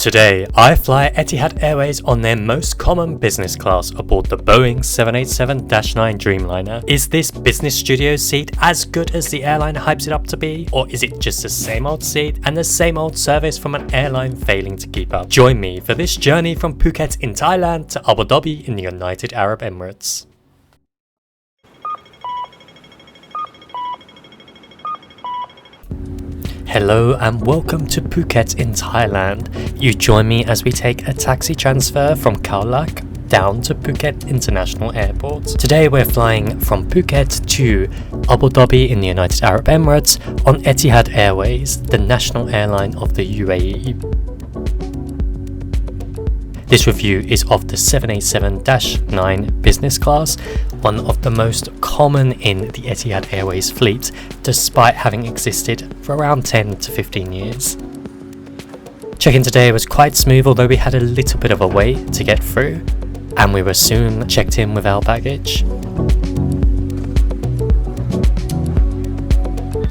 Today, I fly Etihad Airways on their most common business class aboard the Boeing 787-9 Dreamliner. Is this business studio seat as good as the airline hypes it up to be? Or is it just the same old seat and the same old service from an airline failing to keep up? Join me for this journey from Phuket in Thailand to Abu Dhabi in the United Arab Emirates. Hello and welcome to Phuket in Thailand. You join me as we take a taxi transfer from Khao Lak down to Phuket International Airport. Today we're flying from Phuket to Abu Dhabi in the United Arab Emirates on Etihad Airways, the national airline of the UAE. This review is of the 787-9 business class, one of the most common in the Etihad Airways fleet, despite having existed for around 10 to 15 years. Check-in today was quite smooth, although we had a little bit of a wait to get through, and we were soon checked in with our baggage.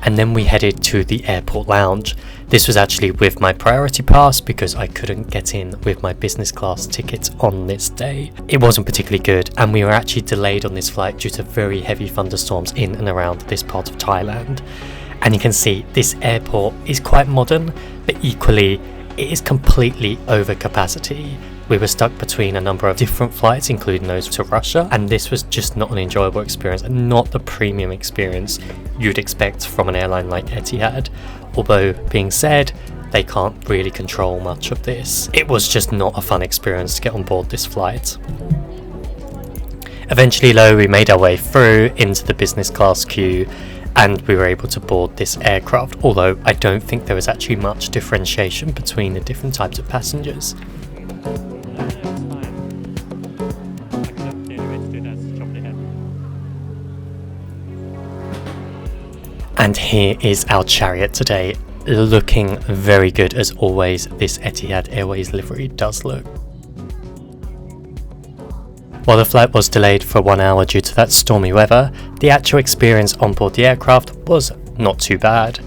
And then we headed to the airport lounge. This was actually with my priority pass because I couldn't get in with my business class ticket on this day. It wasn't particularly good, and we were actually delayed on this flight due to very heavy thunderstorms in and around this part of Thailand. And you can see this airport is quite modern, but equally it is completely over capacity. We were stuck between a number of different flights, including those to Russia, and this was just not an enjoyable experience and not the premium experience you'd expect from an airline like Etihad. Although, being said, they can't really control much of this. It was just not a fun experience to get on board this flight. Eventually though, we made our way through into the business class queue and we were able to board this aircraft, although I don't think there was actually much differentiation between the different types of passengers. And here is our chariot today, looking very good as always. This Etihad Airways livery does look. While the flight was delayed for 1 hour due to that stormy weather, the actual experience on board the aircraft was not too bad.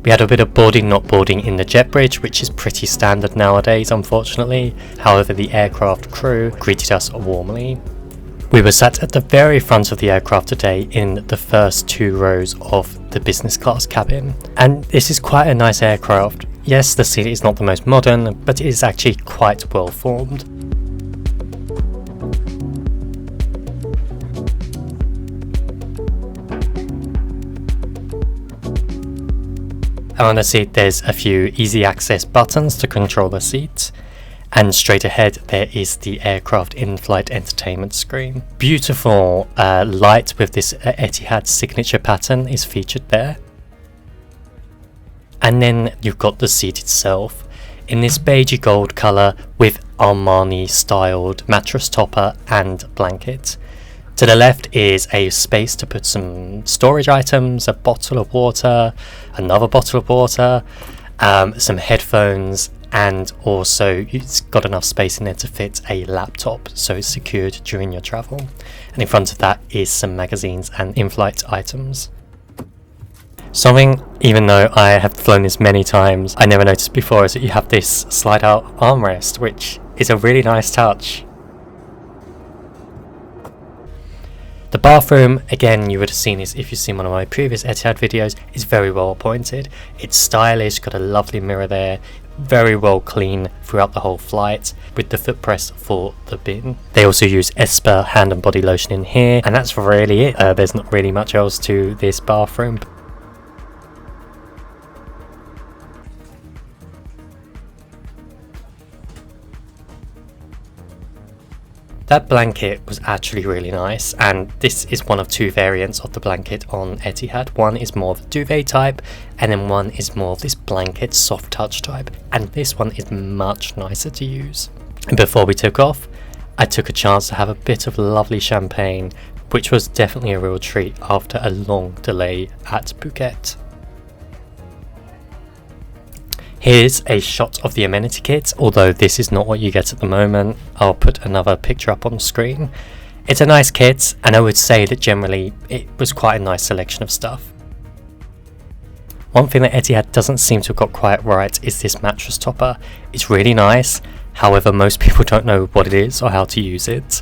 We had a bit of boarding, not boarding in the jet bridge, which is pretty standard nowadays unfortunately. However, the aircraft crew greeted us warmly. We were sat at the very front of the aircraft today in the first 2 rows of the business class cabin. And this is quite a nice aircraft. Yes, the seat is not the most modern, but it is actually quite well formed. Around the seat there's a few easy access buttons to control the seat. And straight ahead there is the aircraft in-flight entertainment screen. Beautiful light with this Etihad signature pattern is featured there. And then you've got the seat itself in this beigey gold colour with Armani styled mattress topper and blanket. To the left is a space to put some storage items, a bottle of water, another bottle of water, some headphones, and also it's got enough space in there to fit a laptop, so it's secured during your travel. And in front of that is some magazines and in-flight items. Something, even though I have flown this many times, I never noticed before is that you have this slide out armrest, which is a really nice touch. The bathroom, again, you would have seen this if you've seen one of my previous Etihad videos, is very well appointed. It's stylish, got a lovely mirror there, very well clean throughout the whole flight with the foot press for the bin. They also use Esper hand and body lotion in here, and that's really it. There's not really much else to this bathroom. That blanket was actually really nice, and this is one of 2 variants of the blanket on Etihad. One is more of a duvet type, and then one is more of this blanket soft touch type, and this one is much nicer to use. And before we took off, I took a chance to have a bit of lovely champagne, which was definitely a real treat after a long delay at Phuket. Here's a shot of the amenity kit, although this is not what you get at the moment. I'll put another picture up on screen. It's a nice kit, and I would say that generally it was quite a nice selection of stuff. One thing that Etihad doesn't seem to have got quite right is this mattress topper. It's really nice, however most people don't know what it is or how to use it.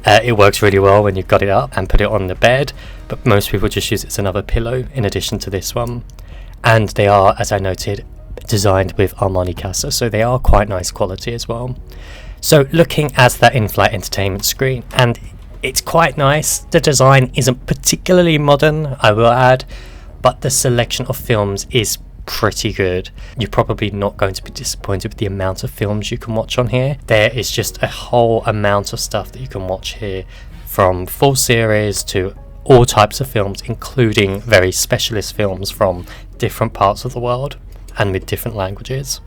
It works really well when you've got it up and put it on the bed, but most people just use it as another pillow in addition to this one. And they are, as I noted, designed with Armani Casa, so they are quite nice quality as well. So looking at that in-flight entertainment screen, and it's quite nice. The design isn't particularly modern, I will add, but the selection of films is pretty good. You're probably not going to be disappointed with the amount of films you can watch on here. There is just a whole amount of stuff that you can watch here, from full series to all types of films, including very specialist films from different parts of the world and with different languages.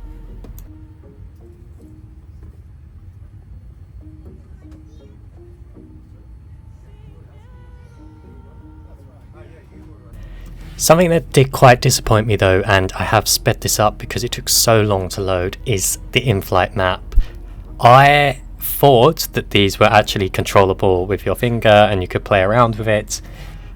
Something that did quite disappoint me though, and I have sped this up because it took so long to load, is the in-flight map. I thought that these were actually controllable with your finger and you could play around with it,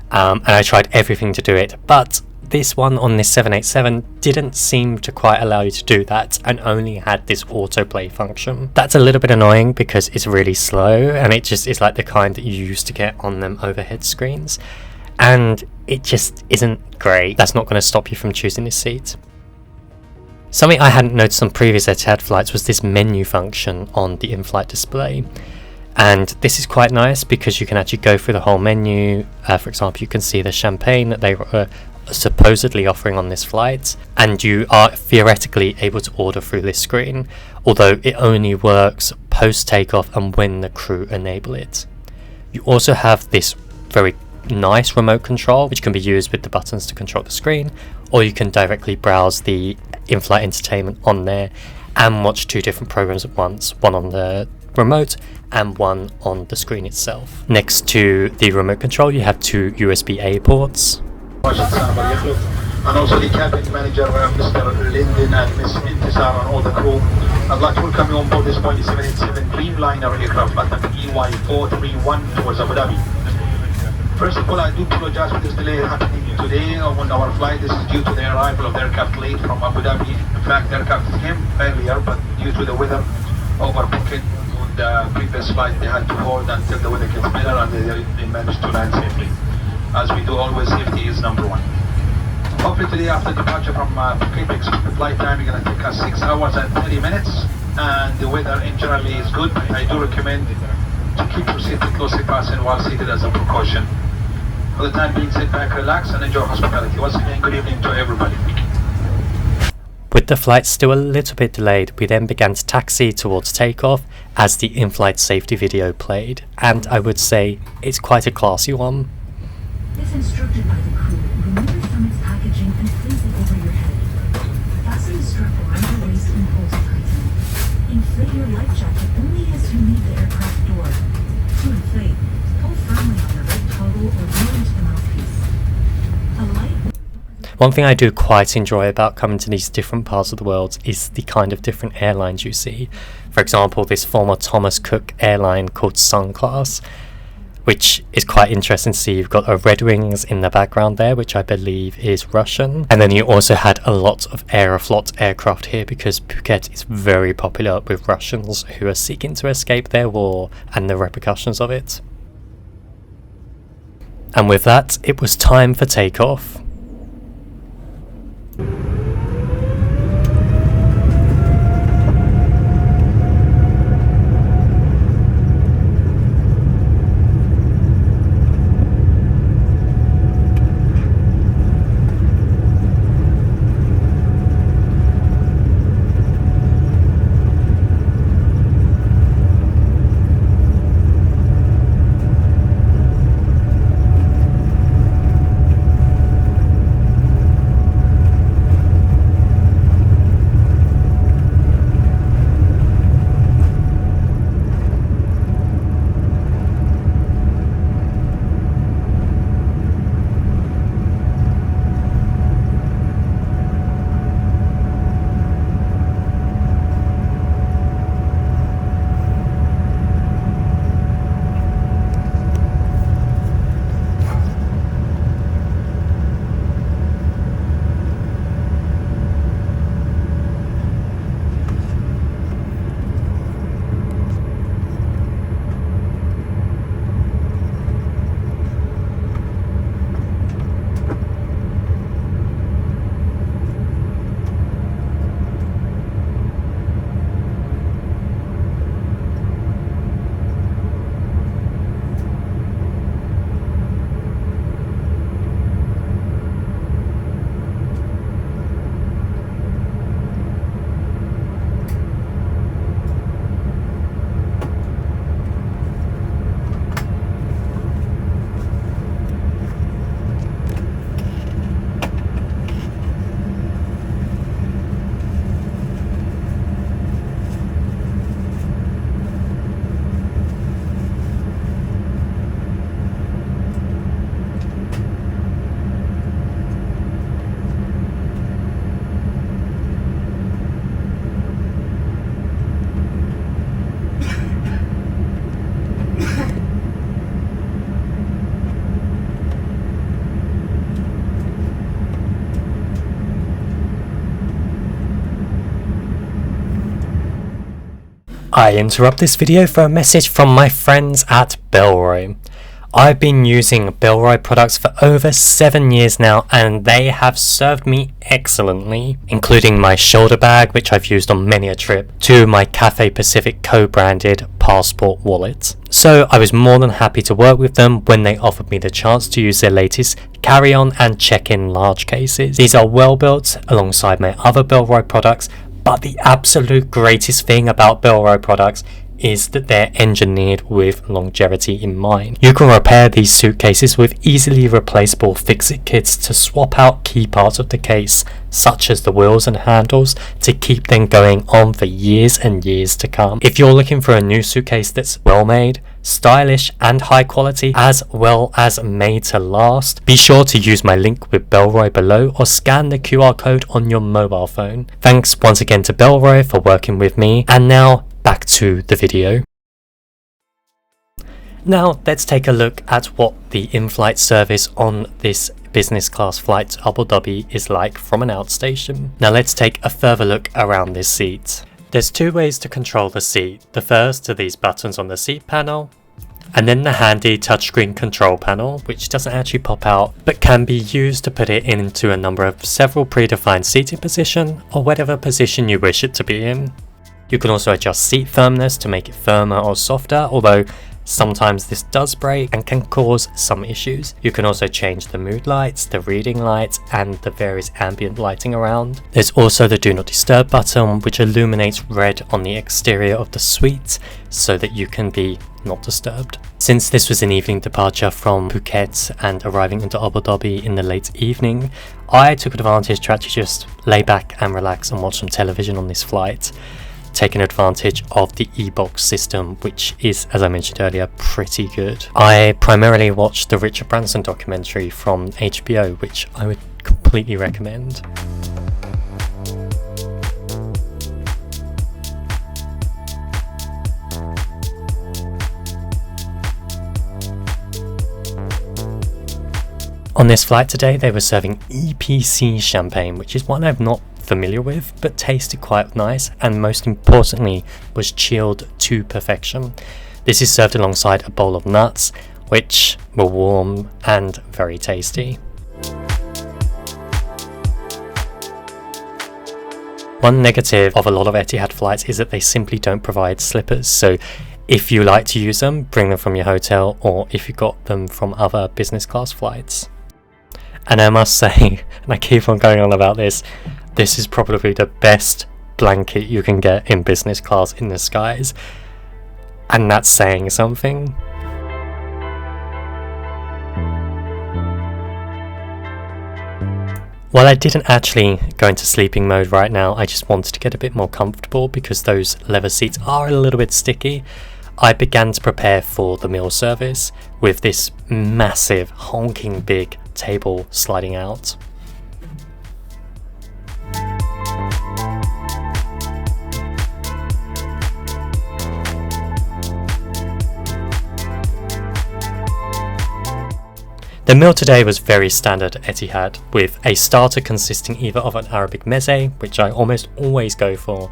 and I tried everything to do it, but this one on this 787 didn't seem to quite allow you to do that and only had this autoplay function. That's a little bit annoying because it's really slow and it just is like the kind that you used to get on them overhead screens, and it just isn't great. That's not going to stop you from choosing this seat. Something I hadn't noticed on previous Etihad flights was this menu function on the in-flight display, and this is quite nice because you can actually go through the whole menu. For example, you can see the champagne that they were supposedly offering on this flight, and you are theoretically able to order through this screen, although it only works post takeoff and when the crew enable it. You also have this very nice remote control which can be used with the buttons to control the screen, or you can directly browse the in-flight entertainment on there and watch two different programs at once, one on the remote and one on the screen itself. Next to the remote control you have two USB-A ports. And also the cabin manager, Mr. Linden and Ms. Intisar and all the crew. I'd like to welcome you on board this Boeing 787 Dreamliner aircraft flight number EY431 towards Abu Dhabi. First of all, I do apologize for this delay happening today on our flight. This is due to the arrival of the aircraft late from Abu Dhabi. In fact, the aircraft came earlier, but due to the weather over Phuket on the previous flight, they had to hold until the weather gets better, and they managed to land safely. As we do always, safety is number one. Hopefully today, after departure from Phuket, the flight time is going to take us 6 hours and 30 minutes, and the weather in generally is good. I do recommend to keep your seat closely fastened while seated as a precaution. For the time being, sit back, relax, and enjoy hospitality. Once again, good evening to everybody. With the flight still a little bit delayed, we then began to taxi towards takeoff as the in-flight safety video played, and I would say it's quite a classy one. As instructed by the crew, remove it from its packaging and place it over your head. Fasten the strap around your waist and pull to tighten. Inflate your life jacket only as you leave the aircraft door. To inflate, pull firmly on the red toggle or blow into the mouthpiece. One thing I do quite enjoy about coming to these different parts of the world is the kind of different airlines you see. For example, this former Thomas Cook airline called Sun Class, which is quite interesting to see. You've got a Red Wings in the background there, which I believe is Russian. And then you also had a lot of Aeroflot aircraft here because Phuket is very popular with Russians who are seeking to escape their war and the repercussions of it. And with that, it was time for takeoff. I interrupt this video for a message from my friends at Bellroy. I've been using Bellroy products for over 7 years now, and they have served me excellently, including my shoulder bag, which I've used on many a trip, to my Cathay Pacific co-branded passport wallet. So I was more than happy to work with them when they offered me the chance to use their latest carry-on and check-in large cases. These are well built alongside my other Bellroy products, but the absolute greatest thing about Bellroy products is that they're engineered with longevity in mind. You can repair these suitcases with easily replaceable fix-it kits to swap out key parts of the case, such as the wheels and handles, to keep them going on for years and years to come. If you're looking for a new suitcase that's well made, stylish and high quality, as well as made to last, be sure to use my link with Bellroy below or scan the QR code on your mobile phone. Thanks once again to Bellroy for working with me, and now back to the video. Now let's take a look at what the in-flight service on this business class flight to Abu Dhabi is like from an outstation. Now let's take a further look around this seat. There's two ways to control the seat. The first are these buttons on the seat panel, and then the handy touchscreen control panel, which doesn't actually pop out but can be used to put it into a number of several predefined seating position or whatever position you wish it to be in. You can also adjust seat firmness to make it firmer or softer, although sometimes this does break and can cause some issues. You can also change the mood lights, the reading lights, and the various ambient lighting around. There's also the do not disturb button, which illuminates red on the exterior of the suite so that you can be not disturbed. Since this was an evening departure from Phuket and arriving into Abu Dhabi in the late evening, I took advantage to actually just lay back and relax and watch some television on this flight, taking advantage of the eBox system, which is, as I mentioned earlier, pretty good. I primarily watched the Richard Branson documentary from HBO, which I would completely recommend. On this flight today, they were serving EPC champagne, which is one I've not familiar with, but tasted quite nice, and most importantly was chilled to perfection. This is served alongside a bowl of nuts, which were warm and very tasty. One negative of a lot of Etihad flights is that they simply don't provide slippers, so if you like to use them, bring them from your hotel, or if you got them from other business class flights. And I must say, and I keep on going on about this is probably the best blanket you can get in business class in the skies, and that's saying something. While I didn't actually go into sleeping mode right now, I just wanted to get a bit more comfortable because those leather seats are a little bit sticky. I began to prepare for the meal service with this massive honking big table sliding out. The meal today was very standard Etihad, with a starter consisting either of an Arabic meze, which I almost always go for,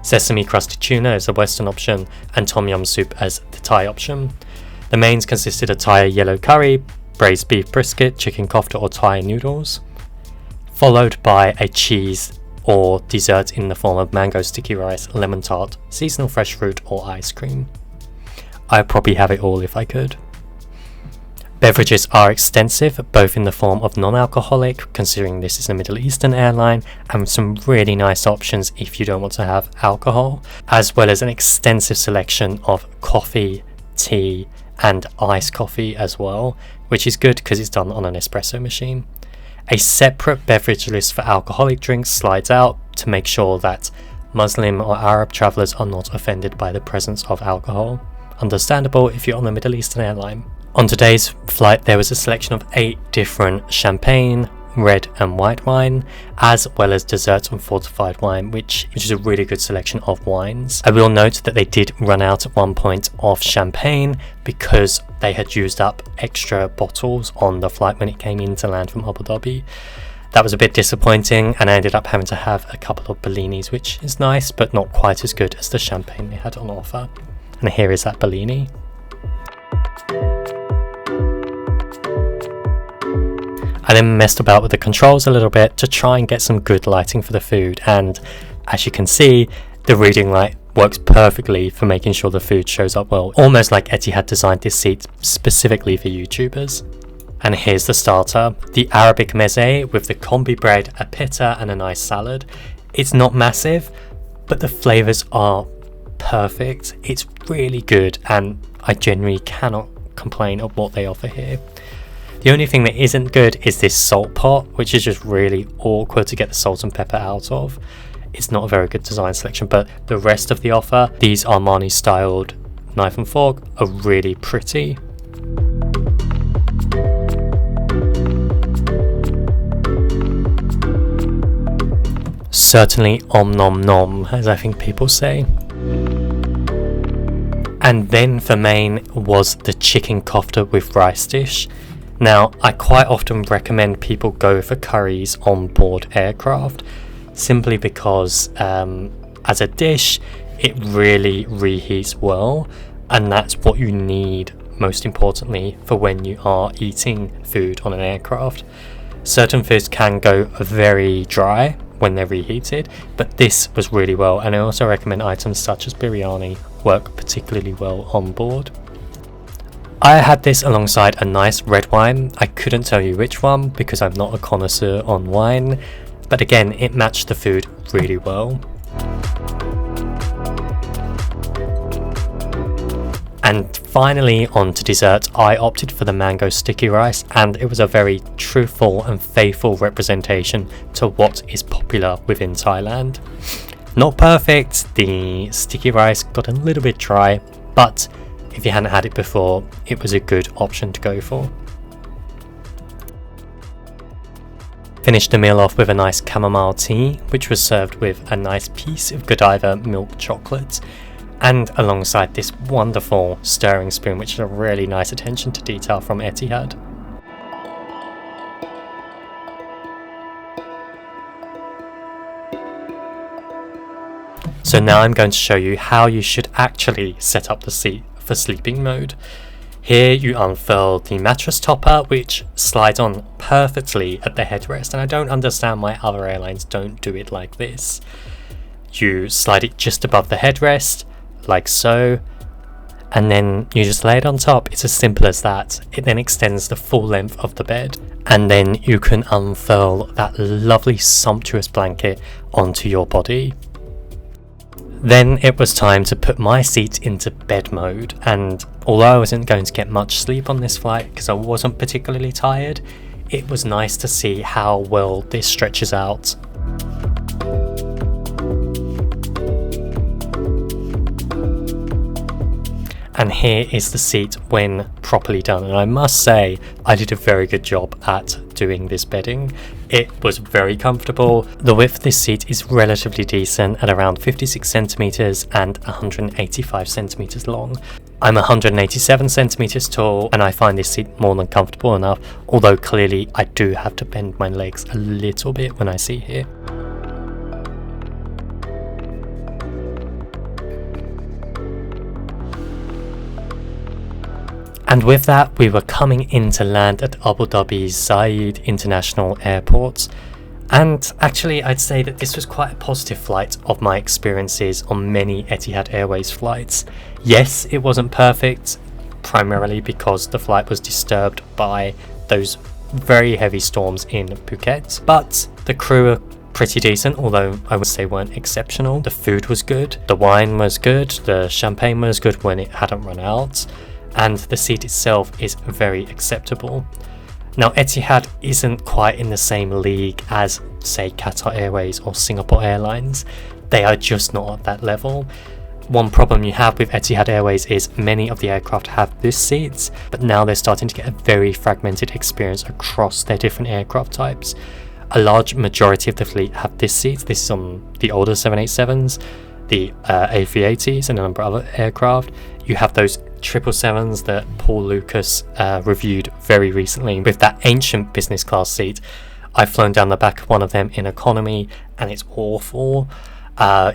sesame crusted tuna as the Western option, and tom yum soup as the Thai option. The mains consisted of Thai yellow curry, braised beef brisket, chicken kofta or Thai noodles, followed by a cheese or dessert in the form of mango sticky rice, lemon tart, seasonal fresh fruit or ice cream. I'd probably have it all if I could. Beverages are extensive, both in the form of non-alcoholic, considering this is a Middle Eastern airline, and some really nice options if you don't want to have alcohol, as well as an extensive selection of coffee, tea, and iced coffee as well, which is good because it's done on an espresso machine. A separate beverage list for alcoholic drinks slides out to make sure that Muslim or Arab travellers are not offended by the presence of alcohol. Understandable if you're on a Middle Eastern airline. On today's flight there was a selection of 8 different champagne, red and white wine, as well as desserts and fortified wine, which is a really good selection of wines. I will note that they did run out at one point of champagne because they had used up extra bottles on the flight when it came in to land from Abu Dhabi. That was a bit disappointing, and I ended up having to have a couple of Bellinis, which is nice, but not quite as good as the champagne they had on offer. And here is that Bellini. I then messed about with the controls a little bit to try and get some good lighting for the food, and as you can see, the reading light works perfectly for making sure the food shows up well, almost like Etihad designed this seat specifically for YouTubers. And here's the starter, the Arabic meze with the combi bread, a pita and a nice salad. It's not massive, but the flavours are perfect. It's really good, and I genuinely cannot complain of what they offer here. The only thing that isn't good is this salt pot, which is just really awkward to get the salt and pepper out of. It's not a very good design selection, but the rest of the offer, these Armani styled knife and fork, are really pretty. Certainly om nom nom, as I think people say. And then for main was the chicken kofta with rice dish. Now, I quite often recommend people go for curries on board aircraft, simply because as a dish, it really reheats well, and that's what you need most importantly for when you are eating food on an aircraft. Certain foods can go very dry when they're reheated, but this was really well, and I also recommend items such as biryani work particularly well on board. I had this alongside a nice red wine. I couldn't tell you which one because I'm not a connoisseur on wine, but again, it matched the food really well. And finally, on to dessert, I opted for the mango sticky rice, and it was a very truthful and faithful representation to what is popular within Thailand. Not perfect, the sticky rice got a little bit dry, but if you hadn't had it before, it was a good option to go for. Finished the meal off with a nice chamomile tea, which was served with a nice piece of Godiva milk chocolate, and alongside this wonderful stirring spoon, which is a really nice attention to detail from Etihad. So now I'm going to show you how you should actually set up the seat for sleeping mode. Here you unfurl the mattress topper, which slides on perfectly at the headrest, and I don't understand why other airlines don't do it like this. You slide it just above the headrest, like so, and then you just lay it on top. It's as simple as that. It then extends the full length of the bed, and then you can unfurl that lovely sumptuous blanket onto your body. Then it was time to put my seat into bed mode, and although I wasn't going to get much sleep on this flight because I wasn't particularly tired, it was nice to see how well this stretches out. And here is the seat when properly done, and I must say I did a very good job at doing this bedding. It was very comfortable. The width of this seat is relatively decent at around 56 centimeters and 185 centimeters long. I'm 187 centimeters tall, and I find this seat more than comfortable enough, although clearly I do have to bend my legs a little bit when I sit here. And with that, we were coming in to land at Abu Dhabi's Etihad International Airport. And actually, I'd say that this was quite a positive flight of my experiences on many Etihad Airways flights. Yes, it wasn't perfect, primarily because the flight was disturbed by those very heavy storms in Phuket, but the crew were pretty decent, although I would say weren't exceptional. The food was good, the wine was good, the champagne was good when it hadn't run out, and the seat itself is very acceptable. Now, Etihad isn't quite in the same league as, say, Qatar Airways or Singapore Airlines. They are just not at that level. One problem you have with Etihad Airways is many of the aircraft have this seats, but now they're starting to get a very fragmented experience across their different aircraft types. A large majority of the fleet have this seat. This is on the older 787s, the A380s, and a number of other aircraft. You have those 777s that Paul Lucas reviewed very recently with that ancient business class seat. I've flown down the back of one of them in economy and it's awful.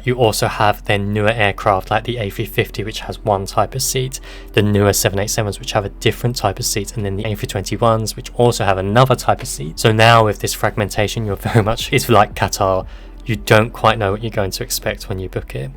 You also have their newer aircraft like the A350, which has one type of seat, the newer 787s, which have a different type of seat, and then the A321s, which also have another type of seat. So now with this fragmentation, you're very much, it's like Qatar, you don't quite know what you're going to expect when you book it.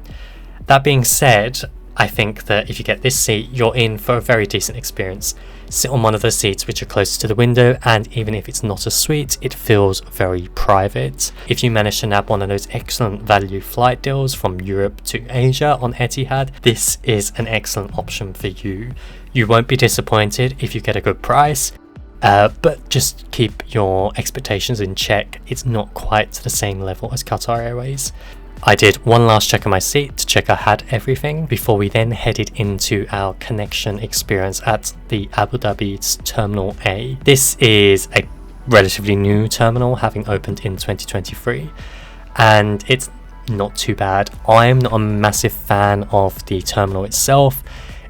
That being said, I think that if you get this seat, you're in for a very decent experience. Sit on one of the seats which are closest to the window, and even if it's not a suite, it feels very private. If you manage to nab one of those excellent value flight deals from Europe to Asia on Etihad, this is an excellent option for you. You won't be disappointed if you get a good price, but just keep your expectations in check. It's not quite to the same level as Qatar Airways. I did one last check of my seat to check I had everything before we then headed into our connection experience at the Abu Dhabi's Terminal A. This is a relatively new terminal, having opened in 2023, and it's not too bad. I'm not a massive fan of the terminal itself.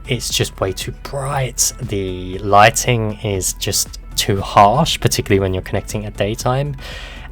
It's just way too bright. The lighting is just too harsh, particularly when you're connecting at daytime.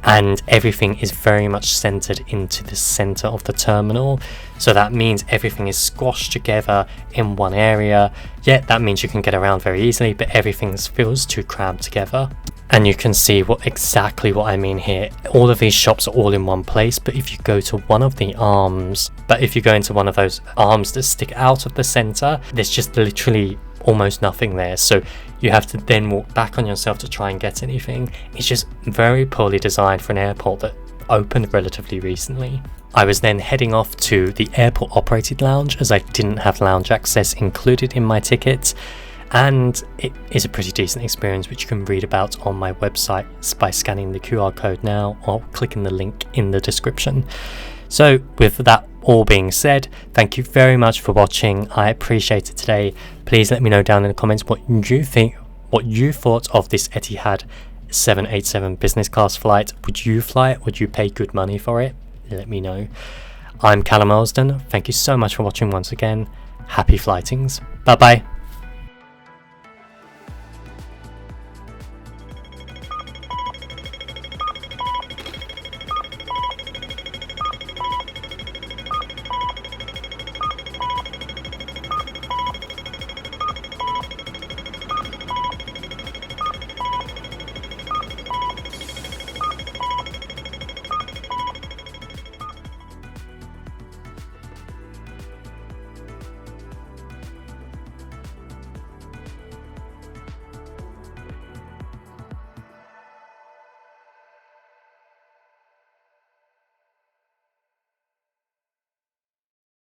And everything is very much centered into the center of the terminal, so that means everything is squashed together in one area. Yet that means you can get around very easily, but everything feels too crammed together. And you can see exactly what I mean here. All of these shops are all in one place, but if you go to one of the arms, into one of those arms that stick out of the center, there's just literally almost nothing there, so you have to then walk back on yourself to try and get anything. It's just very poorly designed for an airport that opened relatively recently. I was then heading off to the airport operated lounge, as I didn't have lounge access included in my ticket, and it is a pretty decent experience, which you can read about on my website by scanning the QR code now or clicking the link in the description. So with that all being said, thank you very much for watching. I appreciate it today. Please let me know down in the comments what you thought of this Etihad 787 business class flight. Would you fly it? Would you pay good money for it? Let me know. I'm Callum Elsden. Thank you so much for watching once again. Happy flightings. Bye bye.